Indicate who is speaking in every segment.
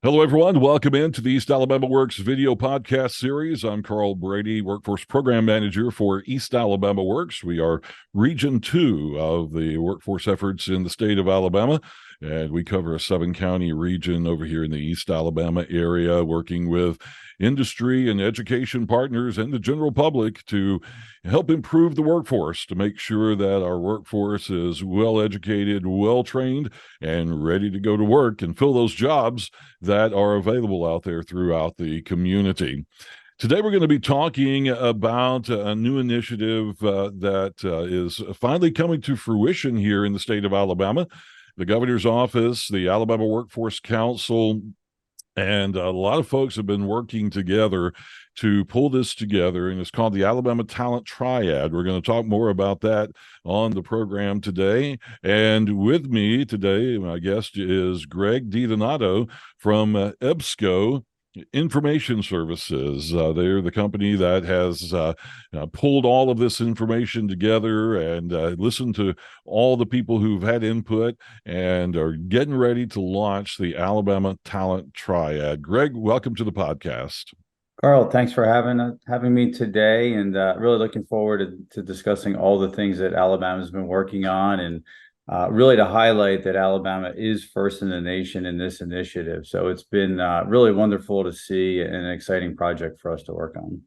Speaker 1: Hello, everyone. Welcome into the East Alabama Works video podcast series. I'm Carl Brady, Workforce Program Manager for East Alabama Works. We are Region 2 of the workforce efforts in the state of Alabama, and we cover a 7-county region over here in the East Alabama area, working with industry and education partners and the general public to help improve the workforce, to make sure that our workforce is well educated, well trained, and ready to go to work and fill those jobs that are available out there throughout the community. Today, we're going to be talking about a new initiative that is finally coming to fruition here in the state of Alabama. The governor's office, the Alabama Workforce Council, and a lot of folks have been working together to pull this together, and it's called the Alabama Talent Triad. We're going to talk more about that on the program today. And with me today, my guest is Greg DiDonato from EBSCO Information Services. They're the company that has pulled all of this information together and listened to all the people who've had input and are getting ready to launch the Alabama Talent Triad. Greg, welcome to the podcast.
Speaker 2: Carl, thanks for having me today, and really looking forward to discussing all the things that Alabama's been working on, and really to highlight that Alabama is first in the nation in this initiative. So it's been really wonderful to see, and an exciting project for us to work on.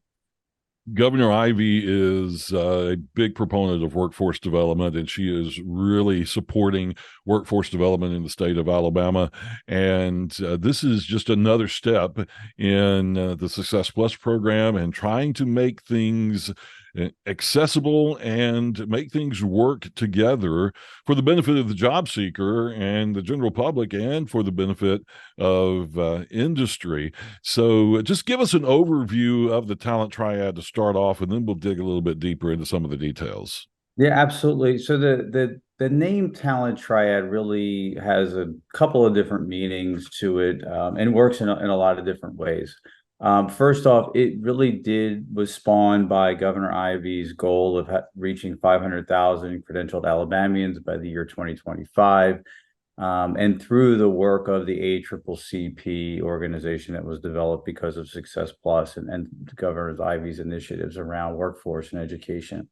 Speaker 1: Governor Ivey is a big proponent of workforce development, and she is really supporting workforce development in the state of Alabama. And this is just another step in the Success Plus program and trying to make things accessible and make things work together for the benefit of the job seeker and the general public, and for the benefit of industry. So just give us an overview of the Talent Triad to start off, and then we'll dig a little bit deeper into some of the details.
Speaker 2: Yeah, absolutely. So the name Talent Triad really has a couple of different meanings to it, and works in a lot of different ways. First off, it really was spawned by Governor Ivey's goal of reaching 500,000 credentialed Alabamians by the year 2025. And through the work of the ACCCP organization that was developed because of Success Plus and Governor Ivey's initiatives around workforce and education.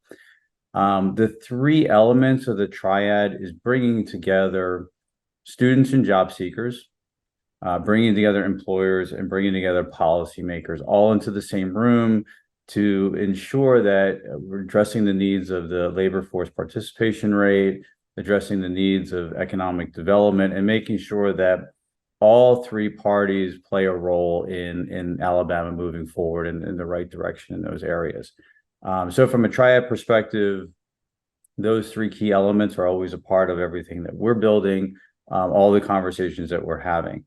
Speaker 2: The three elements of the triad is bringing together students and job seekers, bringing together employers, and bringing together policymakers all into the same room to ensure that we're addressing the needs of the labor force participation rate, addressing the needs of economic development, and making sure that all three parties play a role in Alabama moving forward in the right direction in those areas. So from a triad perspective, those three key elements are always a part of everything that we're building, all the conversations that we're having.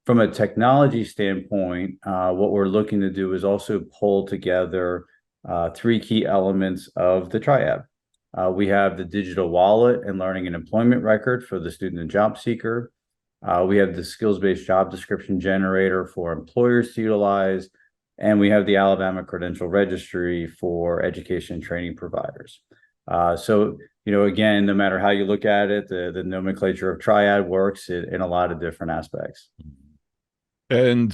Speaker 2: From a technology standpoint, what we're looking to do is also pull together three key elements of the triad. We have the digital wallet and learning and employment record for the student and job seeker. We have the skills-based job description generator for employers to utilize. And we have the Alabama Credential Registry for education and training providers. So, again, no matter how you look at it, the nomenclature of Triad works in a lot of different aspects.
Speaker 1: And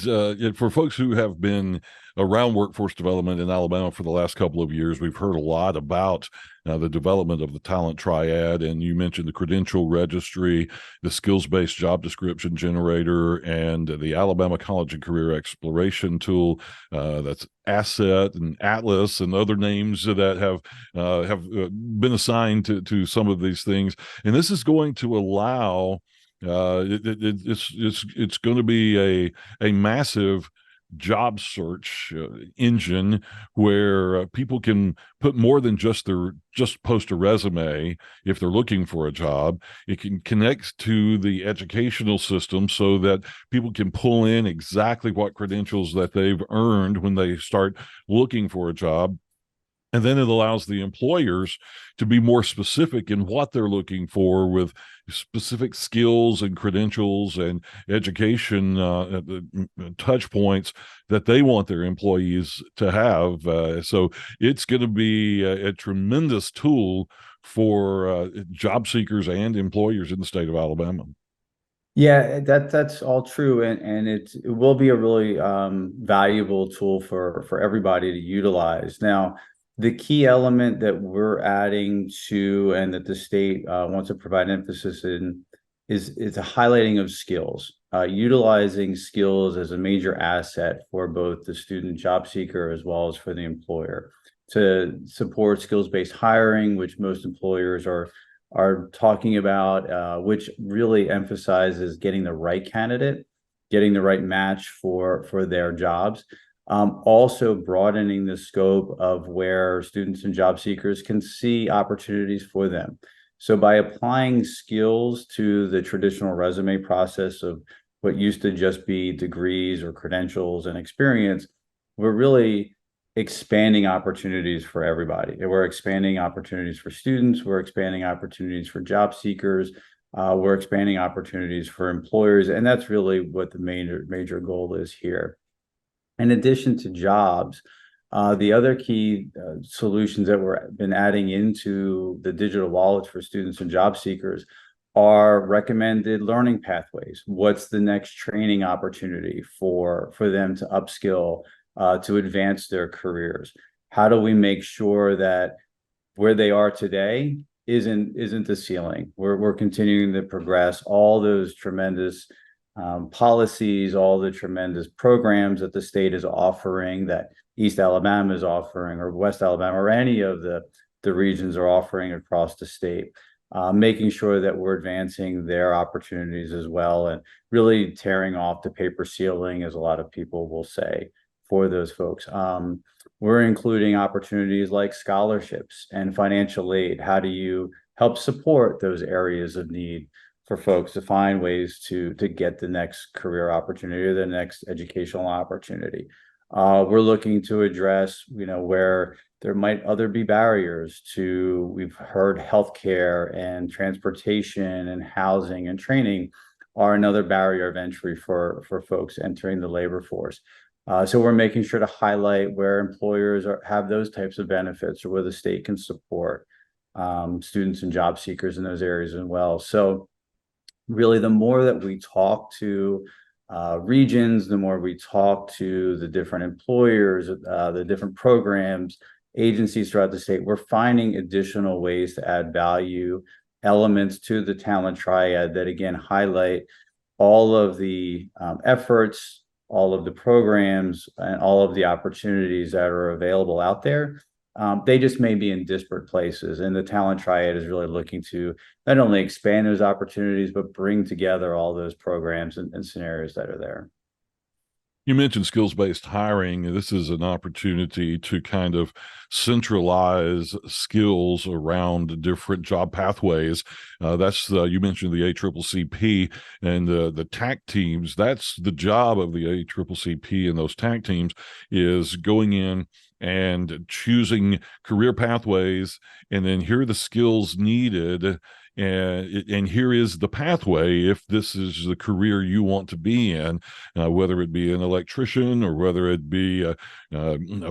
Speaker 1: for folks who have been around workforce development in Alabama for the last couple of years, we've heard a lot about the development of the Talent Triad. And you mentioned the Credential Registry, the skills-based job description generator, and the Alabama College and Career Exploration Tool. That's Asset and Atlas and other names that have been assigned to some of these things. And this is going to allow it's going to be a massive job search engine where people can put more than just post a resume if they're looking for a job. It can connect to the educational system so that people can pull in exactly what credentials that they've earned when they start looking for a job. And then it allows the employers to be more specific in what they're looking for with specific skills and credentials and education touch points that they want their employees to have. So it's going to be a tremendous tool for job seekers and employers in the state of Alabama.
Speaker 2: Yeah, that's all true, and it will be a really valuable tool for everybody to utilize. Now, the key element that we're adding to, and that the state wants to provide emphasis in, is a highlighting of skills, utilizing skills as a major asset for both the student job seeker as well as for the employer to support skills-based hiring, which most employers are talking about, which really emphasizes getting the right candidate, getting the right match for their jobs. Also broadening the scope of where students and job seekers can see opportunities for them. So by applying skills to the traditional resume process of what used to just be degrees or credentials and experience, we're really expanding opportunities for everybody. We're expanding opportunities for students. We're expanding opportunities for job seekers. We're expanding opportunities for employers. And that's really what the major goal is here. In addition to jobs, the other key solutions that we've been adding into the digital wallets for students and job seekers are recommended learning pathways. What's the next training opportunity for them to upskill, to advance their careers? How do we make sure that where they are today isn't the ceiling? We're continuing to progress all those tremendous policies, all the tremendous programs that the state is offering, that East Alabama is offering, or West Alabama, or any of the regions are offering across the state. Making sure that we're advancing their opportunities as well, and really tearing off the paper ceiling, as a lot of people will say, for those folks. We're including opportunities like scholarships and financial aid. How do you help support those areas of need for folks to find ways to get the next career opportunity or the next educational opportunity? We're looking to address, where there might other be barriers to, we've heard healthcare and transportation and housing and training are another barrier of entry for folks entering the labor force. So we're making sure to highlight where employers have those types of benefits, or where the state can support students and job seekers in those areas as well. So really, the more that we talk to regions, the more we talk to the different employers, the different programs, agencies throughout the state, we're finding additional ways to add value elements to the talent triad that, again, highlight all of the efforts, all of the programs, and all of the opportunities that are available out there. They just may be in disparate places, and the talent triad is really looking to not only expand those opportunities, but bring together all those programs and scenarios that are there.
Speaker 1: You mentioned skills-based hiring. This is an opportunity to kind of centralize skills around different job pathways. You mentioned the ACCCP and the TAC teams. That's the job of the ACCCP and those TAC teams, is going in and choosing career pathways, and then here are the skills needed, and here is the pathway if this is the career you want to be in, whether it be an electrician or whether it be a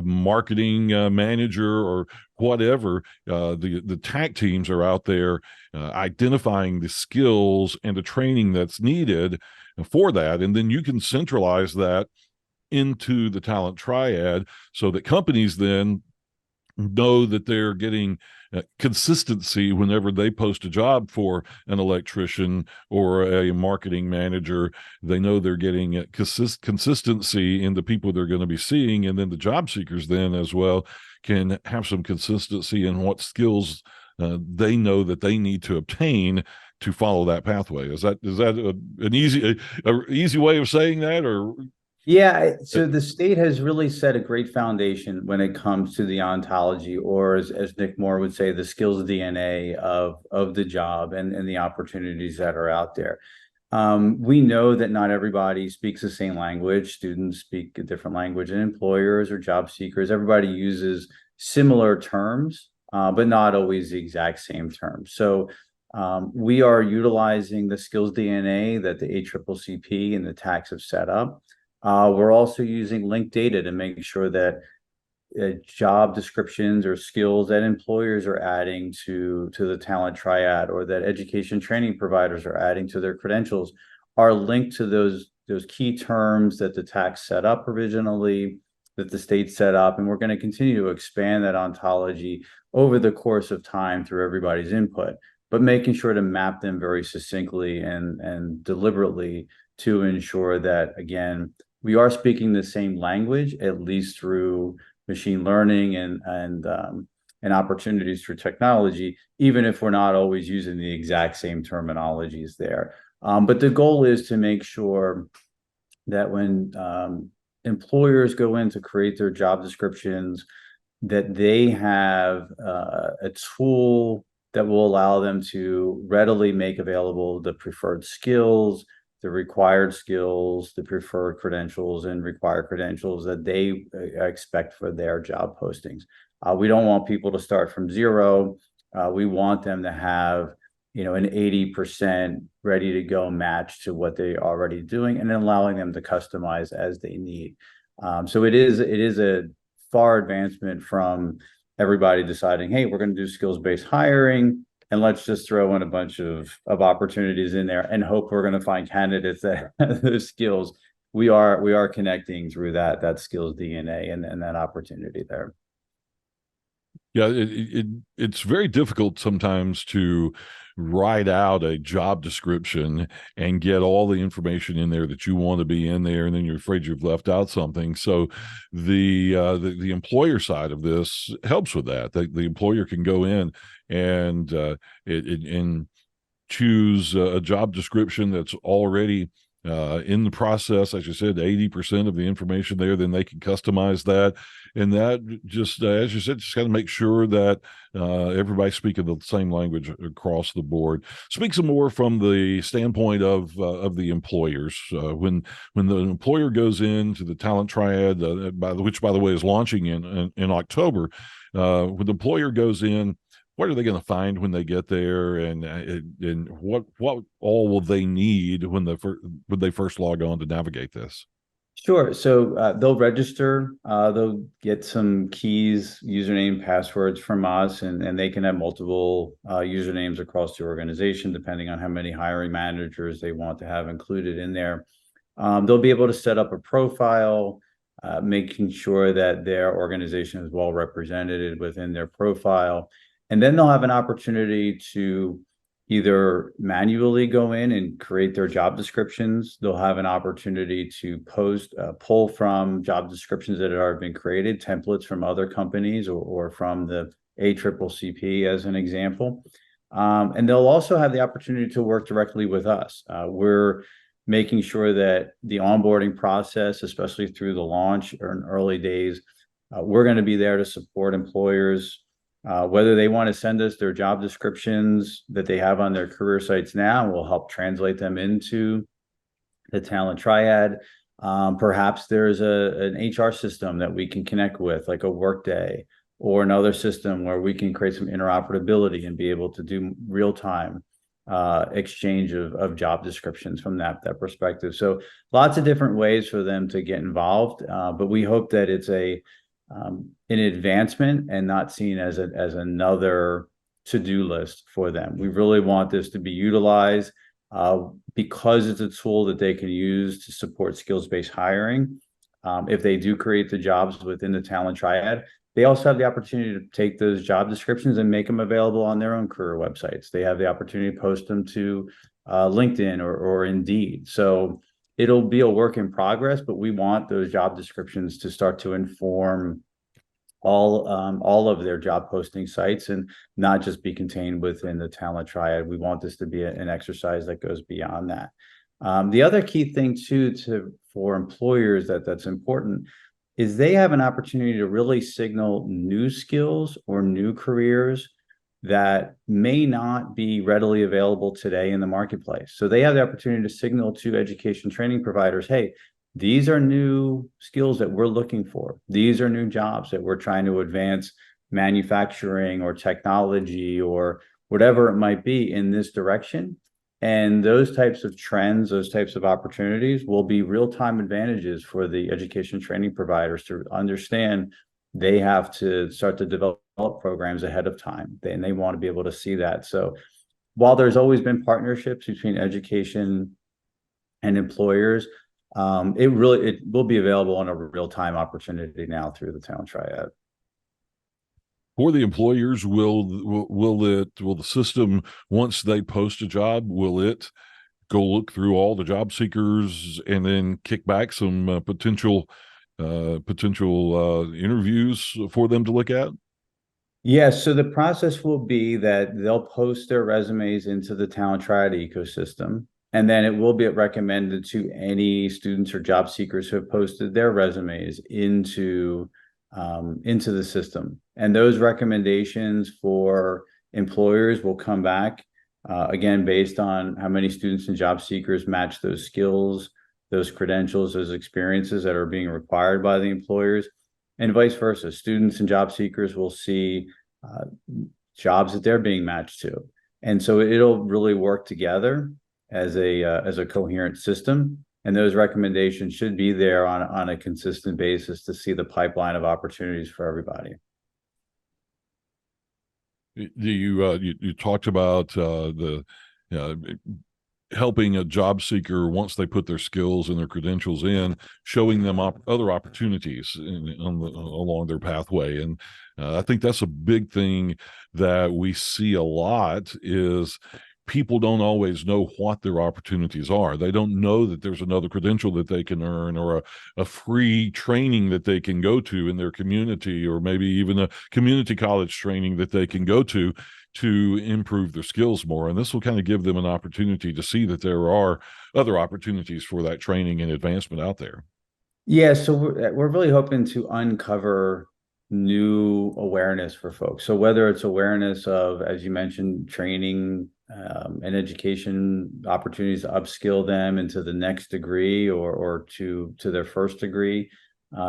Speaker 1: marketing manager or whatever. The TAC teams are out there identifying the skills and the training that's needed for that, and then you can centralize that into the talent triad so that companies then know that they're getting consistency whenever they post a job for an electrician or a marketing manager. They know they're getting consistency in the people they're going to be seeing, and then the job seekers then as well can have some consistency in what skills they know that they need to obtain to follow that pathway. Is that an easy way of saying that, or?
Speaker 2: Yeah, so the state has really set a great foundation when it comes to the ontology, or as Nick Moore would say, the skills DNA of the job and the opportunities that are out there. We know that not everybody speaks the same language. Students speak a different language, and employers or job seekers, everybody uses similar terms, but not always the exact same terms. So we are utilizing the skills DNA that the ACCCP and the TACs have set up. We're also using linked data to make sure that job descriptions or skills that employers are adding to the talent triad, or that education training providers are adding to their credentials, are linked to those key terms that the tax set up originally, that the state set up, and we're going to continue to expand that ontology over the course of time through everybody's input, but making sure to map them very succinctly and deliberately to ensure that, again, we are speaking the same language, at least through machine learning and opportunities for technology, even if we're not always using the exact same terminologies there. But the goal is to make sure that when employers go in to create their job descriptions, that they have a tool that will allow them to readily make available the preferred skills, the required skills, the preferred credentials and required credentials that they expect for their job postings. We don't want people to start from zero. We want them to have, an 80% ready to go match to what they're already doing, and then allowing them to customize as they need. So it is a far advancement from everybody deciding, hey, we're going to do skills-based hiring, and let's just throw in a bunch of opportunities in there and hope we're going to find candidates that have those skills. We are connecting through that skills DNA and that opportunity there.
Speaker 1: Yeah, it's very difficult sometimes to write out a job description and get all the information in there that you want to be in there, and then you're afraid you've left out something. So the employer side of this helps with that. The employer can go in and and choose a job description that's already in the process. As you said, 80% of the information there, then they can customize that. And that just, as you said, just got to make sure that everybody's speaking the same language across the board. Speak some more from the standpoint of the employers. When the employer goes into the talent triad, which by the way is launching in October, when the employer goes in, what are they going to find when they get there, and what all will they need when they first log on to navigate this?
Speaker 2: Sure. So they'll register. They'll get some keys, username, passwords from us, and they can have multiple usernames across the organization, depending on how many hiring managers they want to have included in there. They'll be able to set up a profile, making sure that their organization is well represented within their profile. And then they'll have an opportunity to either manually go in and create their job descriptions. They'll have an opportunity to pull from job descriptions that have already been created, templates from other companies or from the ACCCP as an example. And they'll also have the opportunity to work directly with us. We're making sure that the onboarding process, especially through the launch or in early days, we're going to be there to support employers, whether they want to send us their job descriptions that they have on their career sites now. We'll help translate them into the talent triad. Perhaps there's an HR system that we can connect with, like a Workday, or another system where we can create some interoperability and be able to do real-time exchange of job descriptions from that perspective. So lots of different ways for them to get involved, but we hope that it's an advancement and not seen as another to-do list for them. We really want this to be utilized because it's a tool that they can use to support skills-based hiring. If they do create the jobs within the talent triad, they also have the opportunity to take those job descriptions and make them available on their own career websites. They have the opportunity to post them to LinkedIn or Indeed. So it'll be a work in progress, but we want those job descriptions to start to inform all of their job posting sites and not just be contained within the talent triad. We want this to be an exercise that goes beyond that. The other key thing too for employers that's important is they have an opportunity to really signal new skills or new careers that may not be readily available today in the marketplace. So they have the opportunity to signal to education training providers, hey, these are new skills that we're looking for. These are new jobs that we're trying to advance manufacturing or technology or whatever it might be in this direction. And those types of trends, those types of opportunities will be real-time advantages for the education training providers to understand. They have to start to develop programs ahead of time, and they want to be able to see that. So while there's always been partnerships between education and employers. It will be available on a real-time opportunity now through the Talent Triad.
Speaker 1: For the employers, will the system, once they post a job, will it go look through all the job seekers and then kick back some potential interviews for them to look at?
Speaker 2: Yes, so the process will be that they'll post their resumes into the Talent Triad ecosystem, and then it will be recommended to any students or job seekers who have posted their resumes into the system. And those recommendations for employers will come back again based on how many students and job seekers match those skills, those credentials, those experiences that are being required by the employers, and vice versa. Students and job seekers will see jobs that they're being matched to, and so it'll really work together as a coherent system. And those recommendations should be there on a consistent basis to see the pipeline of opportunities for everybody.
Speaker 1: You talked about the helping a job seeker, once they put their skills and their credentials in, showing them other opportunities along their pathway. And I think that's a big thing that we see a lot is people don't always know what their opportunities are. They don't know that there's another credential that they can earn, or a free training that they can go to in their community, or maybe even a community college training that they can go to improve their skills more. And this will kind of give them an opportunity to see that there are other opportunities for that training and advancement out there.
Speaker 2: Yeah, so we're really hoping to uncover new awareness for folks. So whether it's awareness of, as you mentioned, training and education opportunities to upskill them into the next degree, or to their first degree,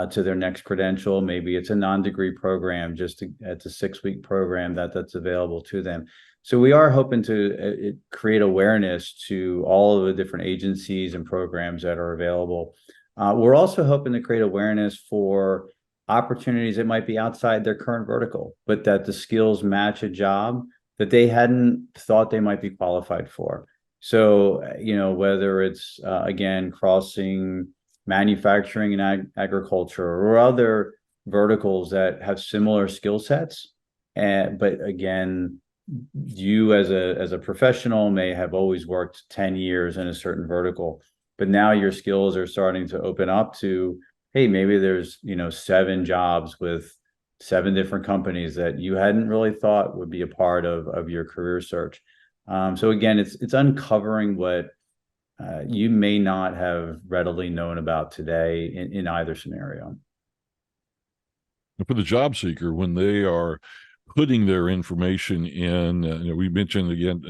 Speaker 2: to their next credential. Maybe it's a non-degree program, it's a 6-week program that's available to them. So we are hoping to create awareness to all of the different agencies and programs that are available. We're also hoping to create awareness for opportunities that might be outside their current vertical, but that the skills match a job that they hadn't thought they might be qualified for. So, whether it's, again, crossing manufacturing and agriculture or other verticals that have similar skill sets. But again, you as a professional may have always worked 10 years in a certain vertical, but now your skills are starting to open up to, hey, maybe there's 7 jobs with 7 different companies that you hadn't really thought would be a part of your career search. So again, it's uncovering what you may not have readily known about today in either scenario.
Speaker 1: For the job seeker, when they are putting their information in, we mentioned again,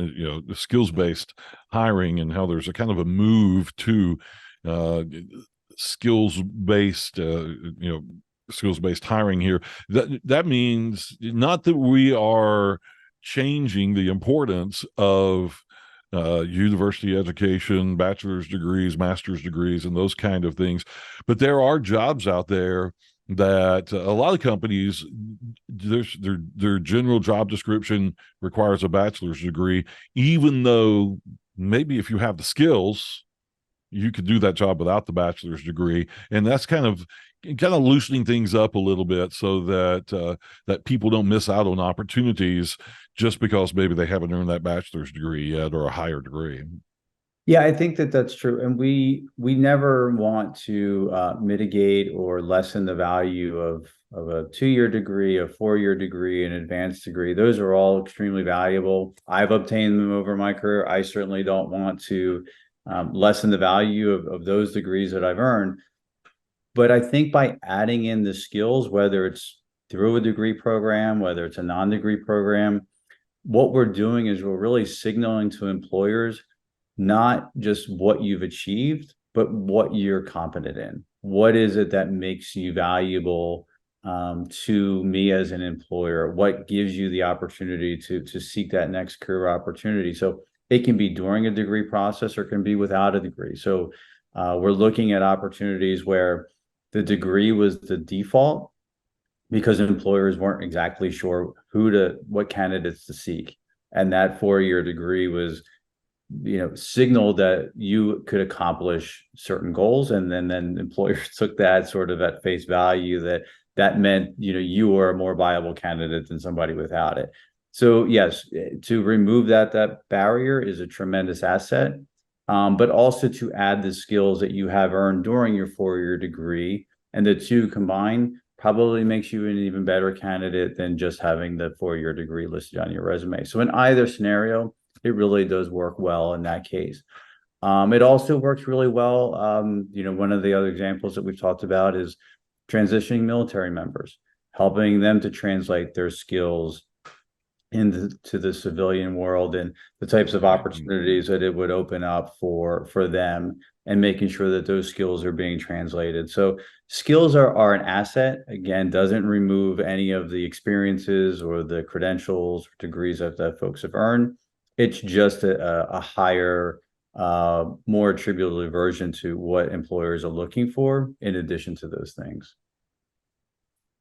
Speaker 1: the skills-based hiring, and how there's a kind of a move to skills-based hiring here. That means not that we are changing the importance of university education, bachelor's degrees, master's degrees, and those kind of things, but there are jobs out there that a lot of companies, their general job description requires a bachelor's degree, even though maybe if you have the skills, you could do that job without the bachelor's degree. And that's kind of loosening things up a little bit, so that people don't miss out on opportunities just because maybe they haven't earned that bachelor's degree yet, or a higher degree.
Speaker 2: Yeah, I think that's true. And we never want to mitigate or lessen the value of a 2-year degree, a 4-year degree, an advanced degree. Those are all extremely valuable. I've obtained them over my career. I certainly don't want to lessen the value of those degrees that I've earned. But I think by adding in the skills, whether it's through a degree program, whether it's a non-degree program, what we're doing is we're really signaling to employers not just what you've achieved, but what you're competent in. What is it that makes you valuable to me as an employer? What gives you the opportunity to seek that next career opportunity? So it can be during a degree process, or it can be without a degree. So we're looking at opportunities where the degree was the default because employers weren't exactly sure what candidates to seek. And that 4-year degree was signal that you could accomplish certain goals, and then employers took that sort of at face value, that meant you were a more viable candidate than somebody without it. So yes, to remove that barrier is a tremendous asset, but also to add the skills that you have earned during your 4-year degree, and the two combined probably makes you an even better candidate than just having the 4-year degree listed on your resume. So in either scenario, it really does work well in that case. It also works really well. One of the other examples that we've talked about is transitioning military members, helping them to translate their skills into the civilian world, and the types of opportunities that it would open up for them, and making sure that those skills are being translated. So skills are an asset. Again, doesn't remove any of the experiences or the credentials or degrees that folks have earned. It's just a higher, more attributable version to what employers are looking for in addition to those things.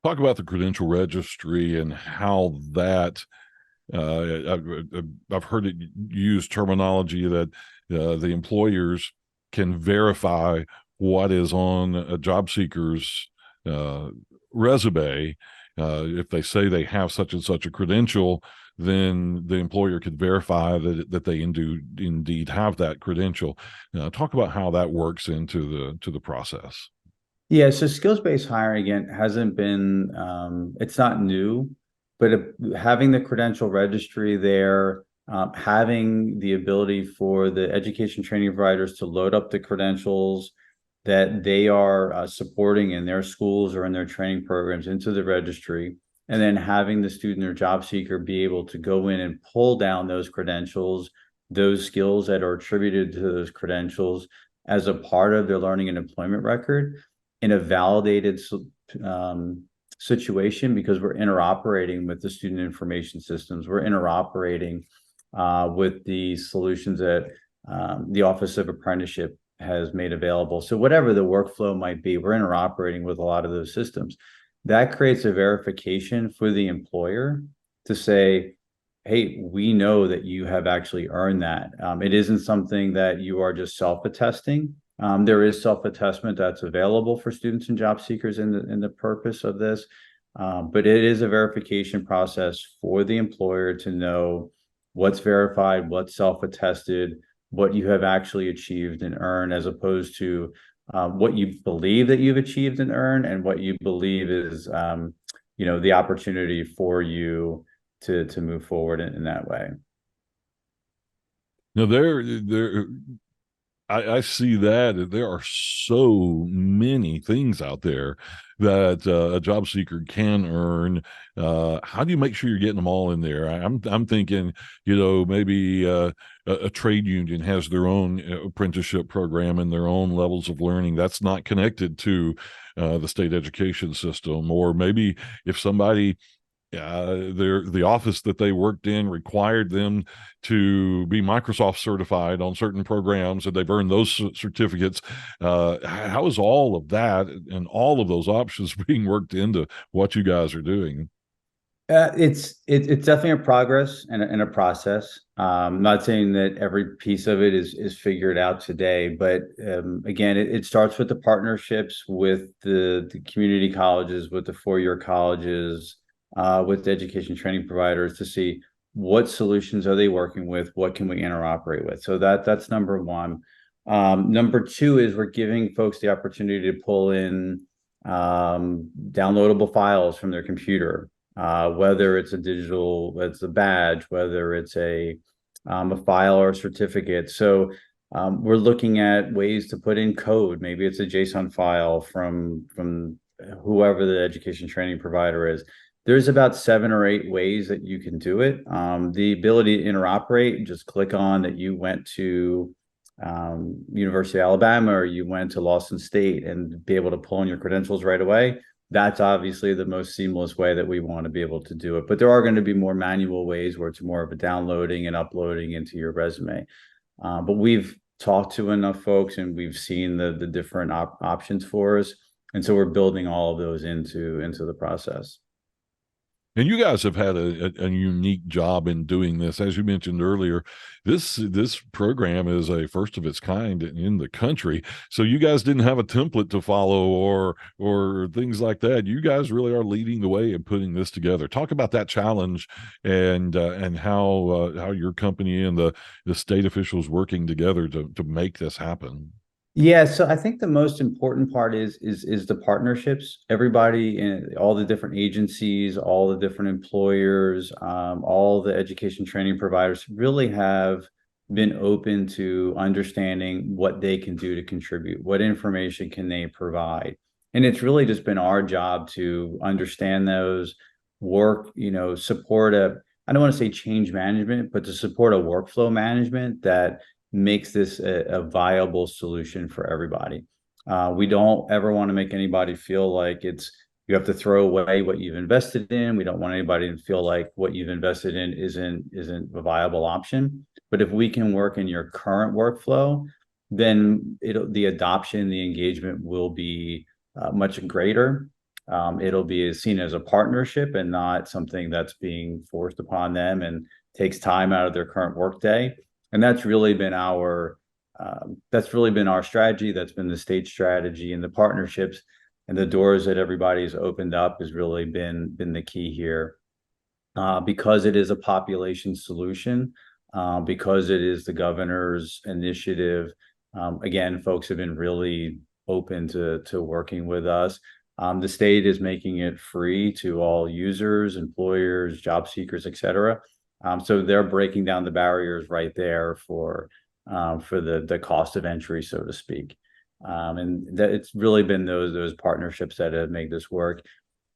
Speaker 1: Talk about the credential registry and how that I've heard it use terminology that the employers can verify what is on a job seeker's resume. If they say they have such and such a credential, then the employer could verify that they indeed have that credential. Talk about how that works into the process.
Speaker 2: Yeah, so skills-based hiring, again, hasn't been, it's not new, but having the credential registry there, having the ability for the education training providers to load up the credentials that they are supporting in their schools or in their training programs into the registry, and then having the student or job seeker be able to go in and pull down those credentials, those skills that are attributed to those credentials as a part of their learning and employment record in a validated situation, because we're interoperating with the student information systems. We're interoperating with the solutions that the Office of Apprenticeship has made available. So whatever the workflow might be, we're interoperating with a lot of those systems. That creates a verification for the employer to say, hey, we know that you have actually earned that. It isn't something that you are just self-attesting. There is self-attestment that's available for students and job seekers in the purpose of this, but it is a verification process for the employer to know what's verified, what's self-attested, what you have actually achieved and earned, as opposed to what you believe that you've achieved and earned, and what you believe is the opportunity for you to move forward in that way.
Speaker 1: Now, I see that there are so many things out there that a job seeker can earn. How do you make sure you're getting them all in there? I'm thinking, maybe a trade union has their own apprenticeship program and their own levels of learning that's not connected to the state education system. Or maybe if somebody the office that they worked in required them to be Microsoft certified on certain programs, and they've earned those certificates. How is all of that and all of those options being worked into what you guys are doing?
Speaker 2: It's definitely a progress and a process. I'm not saying that every piece of it is figured out today, but again, it starts with the partnerships with the community colleges, with the 4-year colleges, with the education training providers, to see what solutions are they working with, what can we interoperate with. So that's number one. Number two is we're giving folks the opportunity to pull in downloadable files from their computer, whether it's a badge, whether it's a file or a certificate. So we're looking at ways to put in code. Maybe it's a JSON file from whoever the education training provider is. There's about 7 or 8 ways that you can do it. The ability to interoperate, just click on that you went to University of Alabama or you went to Lawson State, and be able to pull in your credentials right away. That's obviously the most seamless way that we want to be able to do it. But there are going to be more manual ways where it's more of a downloading and uploading into your resume. But we've talked to enough folks, and we've seen the different options for us. And so we're building all of those into the process.
Speaker 1: And you guys have had a unique job in doing this. As you mentioned earlier, this program is a first of its kind in the country. So you guys didn't have a template to follow or things like that. You guys really are leading the way in putting this together. Talk about that challenge and how your company and the state officials working together to make this happen.
Speaker 2: Yeah, so I think the most important part is the partnerships. Everybody in all the different agencies, all the different employers, all the education training providers really have been open to understanding what they can do to contribute, what information can they provide. And it's really just been our job to understand those, work, support I don't want to say change management, but to support a workflow management that makes this a viable solution for everybody. We don't ever want to make anybody feel like you have to throw away what you've invested in. We don't want anybody to feel like what you've invested in isn't a viable option. But if we can work in your current workflow, then the adoption, the engagement will be much greater. It'll be seen as a partnership and not something that's being forced upon them and takes time out of their current workday. And that's really been our strategy. That's been the state strategy, and the partnerships and the doors that everybody's opened up has really been the key here. Because it is a population solution, because it is the governor's initiative. Again, folks have been really open to working with us. The state is making it free to all users, employers, job seekers, et cetera. So they're breaking down the barriers right there for the cost of entry, so to speak. And it's really been those partnerships that have made this work.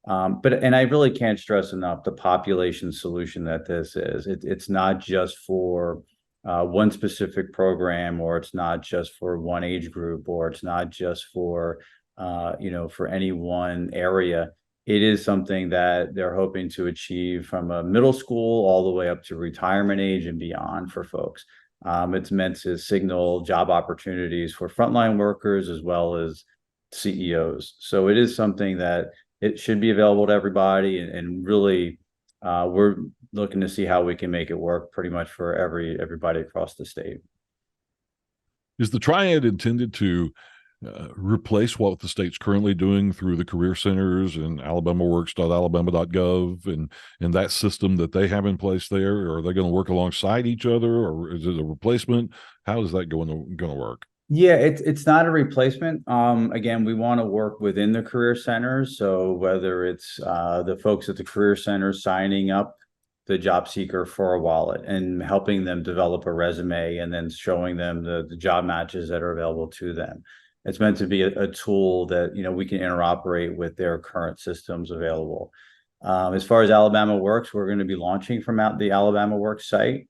Speaker 2: And I really can't stress enough the population solution that this is. It's not just for one specific program, or it's not just for one age group, or it's not just for for any one area. It is something that they're hoping to achieve from a middle school all the way up to retirement age and beyond for folks. It's meant to signal job opportunities for frontline workers as well as CEOs. So it is something that it should be available to everybody, and really we're looking to see how we can make it work pretty much for everybody across the state.
Speaker 1: Is the Triad intended to replace what the state's currently doing through the career centers and AlabamaWorks.alabama.gov and that system that they have in place there? Or are they going to work alongside each other, or is it a replacement? How is that going to work?
Speaker 2: Yeah, it's not a replacement. Again, we want to work within the career centers. So whether it's the folks at the career centers signing up the job seeker for a wallet and helping them develop a resume and then showing them the job matches that are available to them. It's meant to be a tool that we can interoperate with their current systems available. As far as AlabamaWorks, we're going to be launching from the AlabamaWorks site.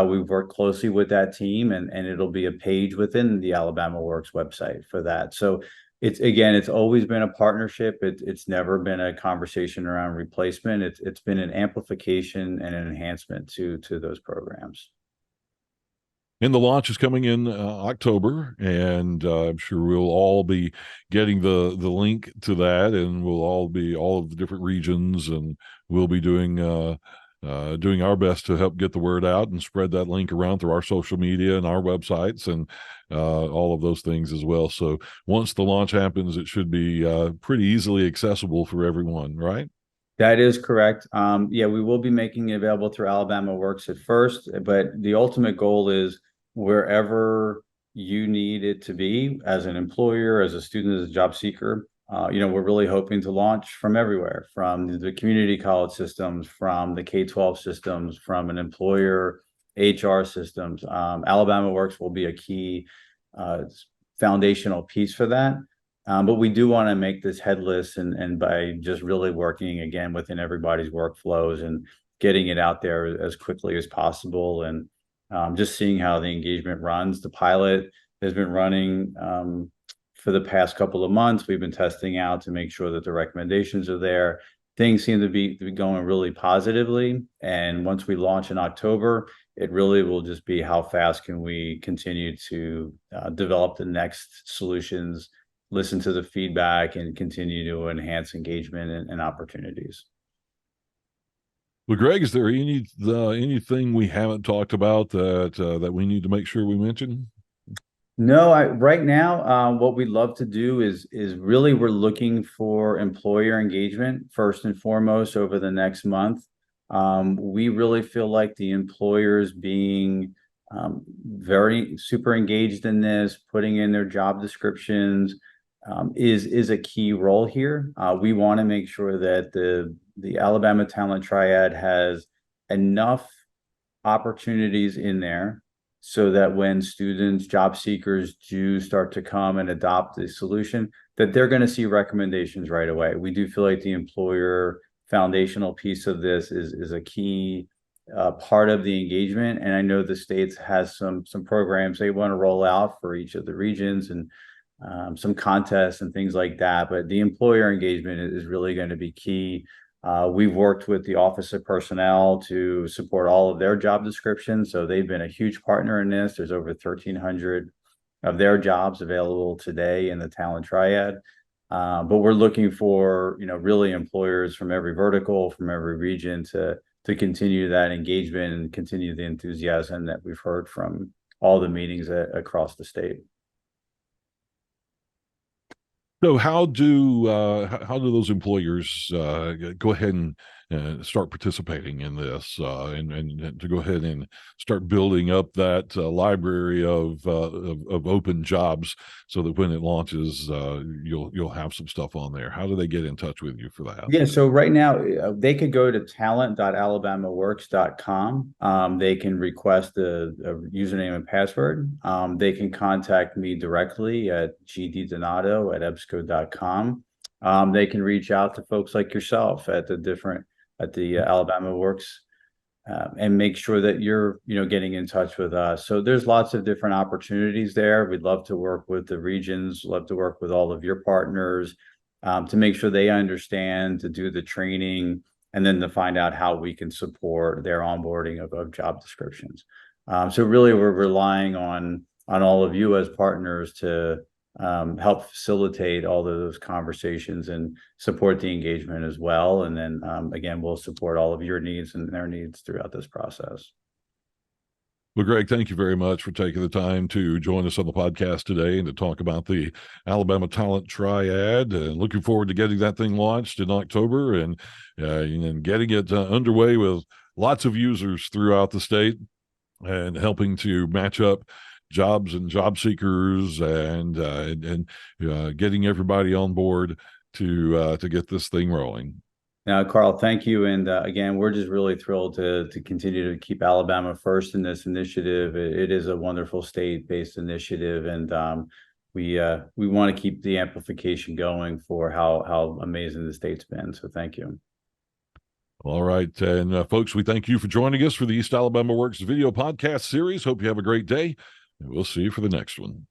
Speaker 2: We've worked closely with that team, and it'll be a page within the AlabamaWorks website for that. So it's always been a partnership. It's never been a conversation around replacement. It's been an amplification and an enhancement to those programs.
Speaker 1: And the launch is coming in October, and I'm sure we'll all be getting the link to that, and we'll all be all of the different regions, and we'll be doing our best to help get the word out and spread that link around through our social media and our websites and all of those things as well. So once the launch happens, it should be pretty easily accessible for everyone, right?
Speaker 2: That is correct. Yeah, we will be making it available through AlabamaWorks at first, but the ultimate goal is wherever you need it to be as an employer, as a student, as a job seeker. We're really hoping to launch from everywhere, from the community college systems, from the K-12 systems, from an employer HR systems. AlabamaWorks will be a key foundational piece for that. But we do want to make this headless, and by just really working again within everybody's workflows and getting it out there as quickly as possible, and just seeing how the engagement runs. The pilot has been running for the past couple of months. We've been testing out to make sure that the recommendations are there. Things seem to be going really positively. And once we launch in October, it really will just be how fast can we continue to develop the next solutions, listen to the feedback, and continue to enhance engagement and opportunities.
Speaker 1: Well, Greg, is there anything we haven't talked about that we need to make sure we mention?
Speaker 2: No, right now, what we'd love to do is really we're looking for employer engagement first and foremost over the next month. We really feel like the employers being very super engaged in this, putting in their job descriptions, is a key role here. We want to make sure that the Alabama Talent Triad has enough opportunities in there so that when students, job seekers do start to come and adopt the solution, that they're going to see recommendations right away. We do feel like the employer foundational piece of this is a key part of the engagement. And I know the states has some programs they want to roll out for each of the regions and some contests and things like that. But the employer engagement is really going to be key. We've worked with the Office of Personnel to support all of their job descriptions. So they've been a huge partner in this. There's over 1,300 of their jobs available today in the Talent Triad. But we're looking for, really employers from every vertical, from every region to continue that engagement and continue the enthusiasm that we've heard from all the meetings across the state.
Speaker 1: So how do those employers go ahead and start participating in this and to go ahead and start building up that library of open jobs so that when it launches, you'll have some stuff on there? How do they get in touch with you for that?
Speaker 2: Yeah, so right now they could go to talent.alabamaworks.com. They can request a username and password. They can contact me directly at gddonato@ebsco.com. They can reach out to folks like yourself at the AlabamaWorks and make sure that you're getting in touch with us. So there's lots of different opportunities there. We'd love to work with the regions, love to work with all of your partners. To make sure they understand, to do the training, and then to find out how we can support their onboarding of job descriptions. So really, we're relying on all of you as partners to help facilitate all of those conversations and support the engagement as well. And then again, we'll support all of your needs and their needs throughout this process.
Speaker 1: Well, Greg, thank you very much for taking the time to join us on the podcast today and to talk about the Alabama Talent Triad. And looking forward to getting that thing launched in October and getting it underway with lots of users throughout the state and helping to match up jobs and job seekers and getting everybody on board to get this thing rolling.
Speaker 2: Now, Carl, thank you. And again, we're just really thrilled to continue to keep Alabama first in this initiative. It is a wonderful state-based initiative, and we want to keep the amplification going for how amazing the state's been. So thank you.
Speaker 1: All right. And folks, we thank you for joining us for the East Alabama Works video podcast series. Hope you have a great day, and we'll see you for the next one.